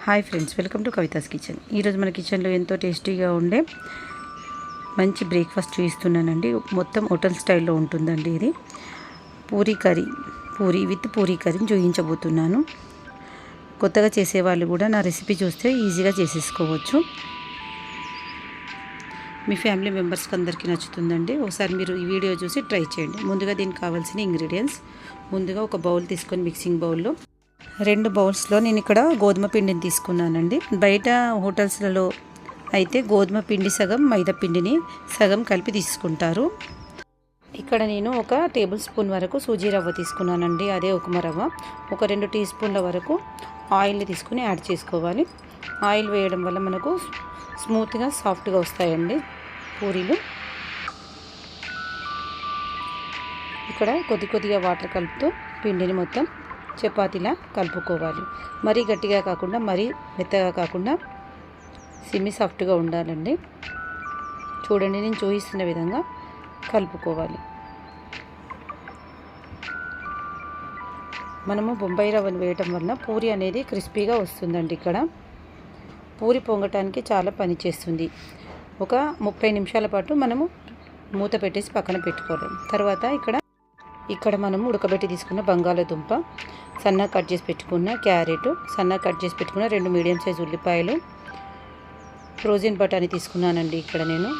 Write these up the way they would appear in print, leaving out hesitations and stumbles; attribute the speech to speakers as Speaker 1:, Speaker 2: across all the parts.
Speaker 1: Hi friends, welcome to Kavitha's kitchen. ఈరోజు మన కిచెన్లో ఎంతో టేస్టీగా ఉండే మంచి బ్రేక్ఫాస్ట్ చూపిస్తున్నానండి. మొత్తం హోటల్ స్టైల్లో ఉంటుందండి. ఇది పూరీ కర్రీ, పూరీ కర్రీని చూపించబోతున్నాను. కొత్తగా చేసేవాళ్ళు కూడా నా రెసిపీ చూస్తే ఈజీగా చేసేసుకోవచ్చు. మీ ఫ్యామిలీ మెంబర్స్కి అందరికీ నచ్చుతుందండి. ఒకసారి మీరు ఈ వీడియో చూసి ట్రై చేయండి. ముందుగా దీనికి కావాల్సిన ఇంగ్రీడియంట్స్, ముందుగా ఒక బౌల్ తీసుకొని మిక్సింగ్ బౌల్లో 2 బౌల్స్లో నేను ఇక్కడ గోధుమ పిండిని తీసుకున్నానండి. బయట హోటల్స్లలో అయితే గోధుమ పిండి సగం, మైదా పిండిని సగం కలిపి తీసుకుంటారు. ఇక్కడ నేను 1 టేబుల్ స్పూన్ వరకు సూజీ రవ్వ తీసుకున్నానండి. అదే ఉప్మా రవ్వ. ఒక 2 టీ స్పూన్ల వరకు ఆయిల్ని తీసుకుని యాడ్ చేసుకోవాలి. ఆయిల్ వేయడం వల్ల మనకు స్మూత్గా సాఫ్ట్గా వస్తాయండి పూరీలు. ఇక్కడ కొద్దిగా వాటర్ కలుపుతూ పిండిని మొత్తం చపాతీలా కలుపుకోవాలి. మరీ గట్టిగా కాకుండా మరీ మెత్తగా కాకుండా సెమీ సాఫ్ట్గా ఉండాలండి. చూడండి, నేను చూపిస్తున్న విధంగా కలుపుకోవాలి. మనము బొంబాయి రవ్వను వేయటం వలన పూరి అనేది క్రిస్పీగా వస్తుందండి. ఇక్కడ పూరి పొంగటానికి చాలా పని చేస్తుంది. ఒక 30 నిమిషాల పాటు మనము మూత పెట్టేసి పక్కన పెట్టుకోవాలి. తర్వాత ఇక్కడ మనము ఉడకబెట్టి తీసుకున్న బంగాళాదుంప, సన్నగా కట్ చేసి పెట్టుకున్న క్యారెట్, సన్నగా కట్ చేసి పెట్టుకున్న 2 మీడియం సైజు ఉల్లిపాయలు, ఫ్రోజన్ బఠానీ తీసుకున్నానండి ఇక్కడ నేను.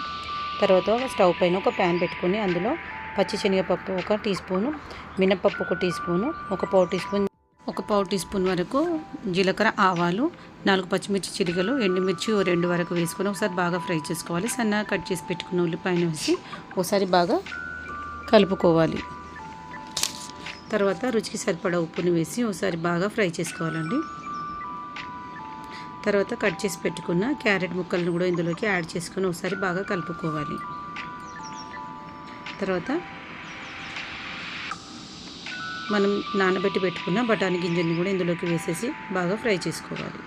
Speaker 1: తర్వాత స్టవ్ పైన ఒక ప్యాన్ పెట్టుకుని అందులో పచ్చి శనగపప్పు 1 టీ స్పూను, మినపప్పు 1 టీ స్పూను, ఒక పావు టీ స్పూన్ వరకు జీలకర్ర, ఆవాలు, 4 పచ్చిమిర్చి చిలుకలు, ఎండుమిర్చి 2 వరకు వేసుకొని ఒకసారి బాగా ఫ్రై చేసుకోవాలి. సన్నగా కట్ చేసి పెట్టుకున్న ఉల్లిపాయను వేసి ఒకసారి బాగా కలుపుకోవాలి. తర్వాత రుచికి సరిపడా ఉప్పుని వేసి ఒకసారి బాగా ఫ్రై చేసుకోవాలండి. తర్వాత కట్ చేసి పెట్టుకున్న క్యారెట్ ముక్కలను కూడా ఇందులోకి యాడ్ చేసుకొని ఒకసారి బాగా కలుపుకోవాలి. తర్వాత మనం నానబెట్టి పెట్టుకున్న బఠానీ గింజలను కూడా ఇందులోకి వేసేసి బాగా ఫ్రై చేసుకోవాలి.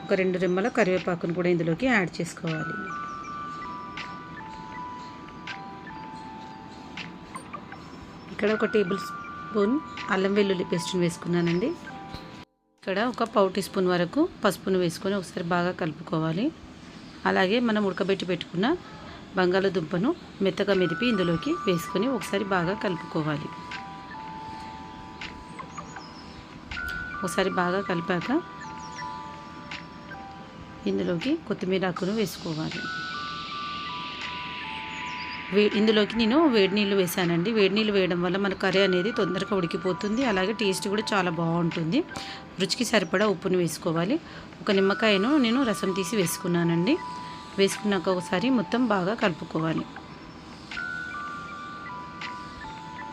Speaker 1: ఒక 2 రెమ్మల కరివేపాకును కూడా ఇందులోకి యాడ్ చేసుకోవాలి. ఇక్కడ 1 టేబుల్ స్పూన్ అల్లం వెల్లుల్లి పేస్ట్ని వేసుకున్నానండి. ఇక్కడ ఒక పావు టీ స్పూన్ వరకు పసుపును వేసుకొని ఒకసారి బాగా కలుపుకోవాలి. అలాగే మనం ఉడకబెట్టి పెట్టుకున్న బంగాళాదుంపను మెత్తగా మెదిపి ఇందులోకి వేసుకొని ఒకసారి బాగా కలుపుకోవాలి. ఒకసారి బాగా కలిపాక ఇందులోకి కొత్తిమీర ఆకును వేసుకోవాలి. ఇందులోకి నేను వేడి నీళ్ళు వేసానండి. వేడి నీళ్ళు వేయడం వల్ల మన కర్రీ అనేది తొందరగా ఉడికిపోతుంది. అలాగే టేస్ట్ కూడా చాలా బాగుంటుంది. రుచికి సరిపడా ఉప్పును వేసుకోవాలి. 1 నిమ్మకాయను నేను రసం తీసి వేసుకున్నానండి. వేసుకున్నాక ఒకసారి మొత్తం బాగా కలుపుకోవాలి.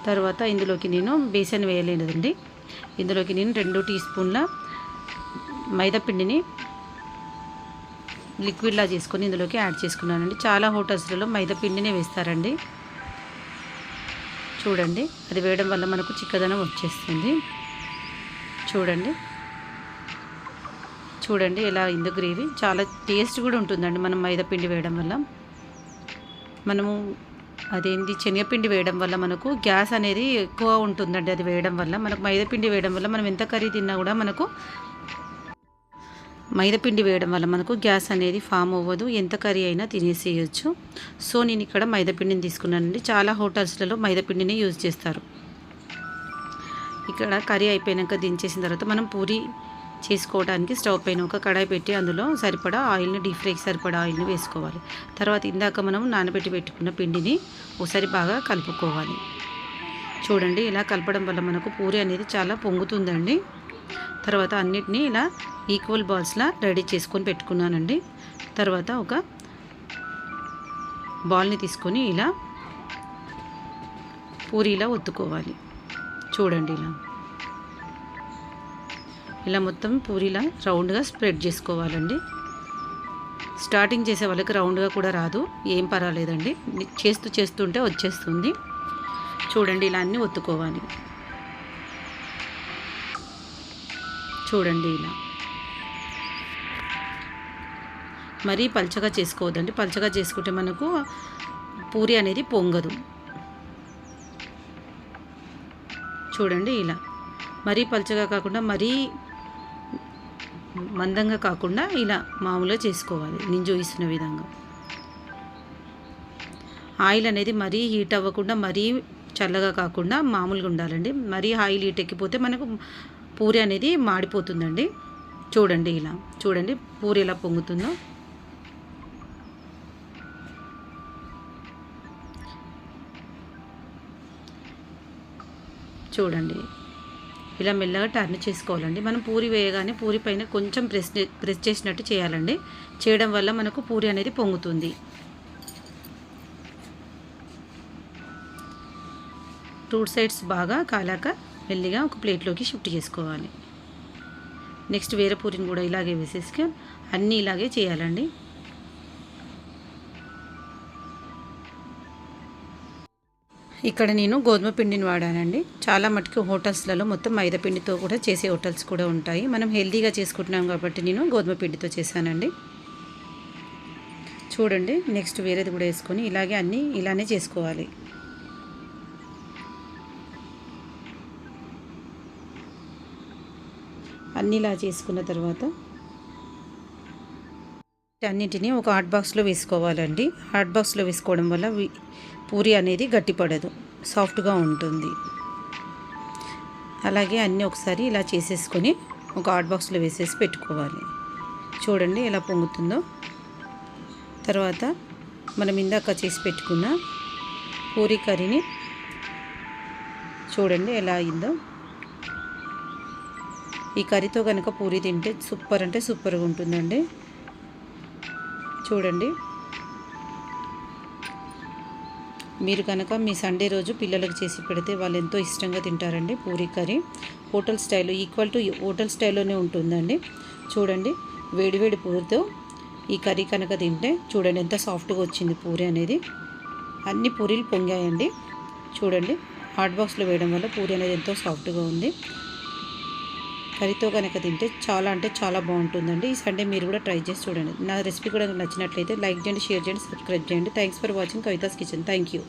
Speaker 1: తర్వాత ఇందులోకి నేను బేసన్ వేయలేదండి. ఇందులోకి నేను 2 టీ స్పూన్ల మైదా పిండిని లిక్విడ్లా చేసుకొని ఇందులోకి యాడ్ చేసుకున్నానండి. చాలా హోటల్స్లలో మైదా పిండినే వేస్తారండి. చూడండి, అది వేయడం వల్ల మనకు చిక్కదనం వచ్చేస్తుంది. చూడండి ఎలా అయిందో గ్రేవీ. చాలా టేస్ట్ కూడా ఉంటుందండి మనం మైదా పిండి వేయడం వల్ల. మనము శనగపిండి వేయడం వల్ల మనకు గ్యాస్ అనేది ఎక్కువ ఉంటుందండి. అది వేయడం వల్ల మనకు మైదాపిండి వేయడం వల్ల మనం ఎంత కర్రీ తిన్నా కూడా మనకు మైదాపిండి వేయడం వల్ల మనకు గ్యాస్ అనేది ఫామ్ అవ్వదు. ఎంత కర్రీ అయినా తినేసేయచ్చు. సో నేను ఇక్కడ మైదాపిండిని తీసుకున్నానండి. చాలా హోటల్స్లలో మైదాపిండిని యూజ్ చేస్తారు. ఇక్కడ కర్రీ అయిపోయాక దించేసిన తర్వాత మనం పూరి చేసుకోవడానికి స్టవ్ పైన ఒక కడాయి పెట్టి అందులో సరిపడా ఆయిల్ని, డీప్ ఫ్రైకి సరిపడా ఆయిల్ని వేసుకోవాలి. తర్వాత ఇందాక మనం నానబెట్టి పెట్టుకున్న పిండిని ఒకసారి బాగా కలుపుకోవాలి. చూడండి, ఇలా కలపడం వల్ల మనకు పూరి అనేది చాలా పొంగుతుందండి. తర్వాత అన్నిటినీ ఇలా ఈక్వల్ బాల్స్లా రెడీ చేసుకొని పెట్టుకున్నానండి. తర్వాత ఒక బాల్ని తీసుకొని ఇలా పూరీలా ఒత్తుకోవాలి. చూడండి, ఇలా మొత్తం పూరీలా రౌండ్గా స్ప్రెడ్ చేసుకోవాలండి. స్టార్టింగ్ చేసే వాళ్ళకి రౌండ్గా కూడా రాదు, ఏం పర్వాలేదండి. చేస్తుంటే వచ్చేస్తుంది. చూడండి, ఇలా అన్నీ ఒత్తుకోవాలి. చూడండి, ఇలా మరీ పల్చగా చేసుకోవద్దండి. పల్చగా చేసుకుంటే మనకు పూరి అనేది పొంగదు. చూడండి, ఇలా మరీ పలుచగా కాకుండా మరీ మందంగా కాకుండా ఇలా మామూలుగా చేసుకోవాలి నేను చూపిస్తున్న విధంగా. ఆయిల్ అనేది మరీ హీట్ అవ్వకుండా మరీ చల్లగా కాకుండా మామూలుగా ఉండాలండి. మరీ ఆయిల్ హీట్ ఎక్కిపోతే మనకు పూరి అనేది మాడిపోతుందండి. చూడండి ఇలా చూడండి పూరి ఎలా పొంగుతుందో. చూడండి ఇలా మెల్లగా టర్న్ చేసుకోవాలండి. మనం పూరి వేయగానే పూరి పైన కొంచెం ప్రెస్ చేసినట్టు చేయాలండి. చేయడం వల్ల మనకు పూరి అనేది పొంగుతుంది. 2 సైడ్స్ బాగా కాలాక మెల్లిగా ఒక ప్లేట్లోకి షిఫ్ట్ చేసుకోవాలి. నెక్స్ట్ వేరే పూరిని కూడా ఇలాగే వేసేసుకొని అన్నీ ఇలాగే చేయాలండి. ఇక్కడ నేను గోధుమ పిండిని వాడానండి. చాలా మటుకు హోటల్స్లలో మొత్తం మైదా పిండితో కూడా చేసే హోటల్స్ కూడా ఉంటాయి. మనం హెల్తీగా చేసుకుంటున్నాం కాబట్టి నేను గోధుమ పిండితో చేశానండి. చూడండి నెక్స్ట్ వేరేది కూడా వేసుకొని ఇలాగే అన్నీ ఇలానే చేసుకోవాలి. అన్నీ ఇలా చేసుకున్న తర్వాత అన్నిటినీ ఒక హాట్ బాక్స్లో వేసుకోవాలండి. హాట్ బాక్స్లో వేసుకోవడం వల్ల పూరి అనేది గట్టిపడదు, సాఫ్ట్గా ఉంటుంది. అలాగే అన్నీ ఒకసారి ఇలా చేసేసుకొని ఒక హాట్ బాక్స్లో వేసేసి పెట్టుకోవాలి. చూడండి ఎలా పొంగుతుందో. తర్వాత మనం ఇందాక చేసి పెట్టుకున్న పూరి కర్రీని చూడండి ఎలా అయిందో. ఈ కర్రీతో కనుక పూరి తింటే సూపర్ అంటే సూపర్గా ఉంటుందండి. చూడండి మీరు కనుక మీ సండే రోజు పిల్లలకు చేసి పెడితే వాళ్ళు ఎంతో ఇష్టంగా తింటారండి. పూరి కర్రీ హోటల్ స్టైల్లో ఈక్వల్ టు హోటల్ స్టైల్లోనే ఉంటుందండి. చూడండి వేడివేడి పూరితో ఈ కర్రీ కనుక తింటే చూడండి ఎంత సాఫ్ట్గా వచ్చింది పూరి అనేది. అన్ని పూరీలు పొంగాయండి. చూడండి హాట్ బాక్స్లో వేయడం వల్ల పూరి అనేది ఎంతో సాఫ్ట్గా ఉంది. కర్రీతో కనుక తింటే చాలా అంటే చాలా బాగుంటుందండి. ఈ సండే మీరు కూడా ట్రై చేసి చూడండి. నా రెసిపీ కూడా నచ్చినట్లయితే లైక్ చేయండి, షేర్ చేయండి, సబ్స్క్రైబ్ చేయండి. Thanks for watching Kavitha's kitchen. Thank you.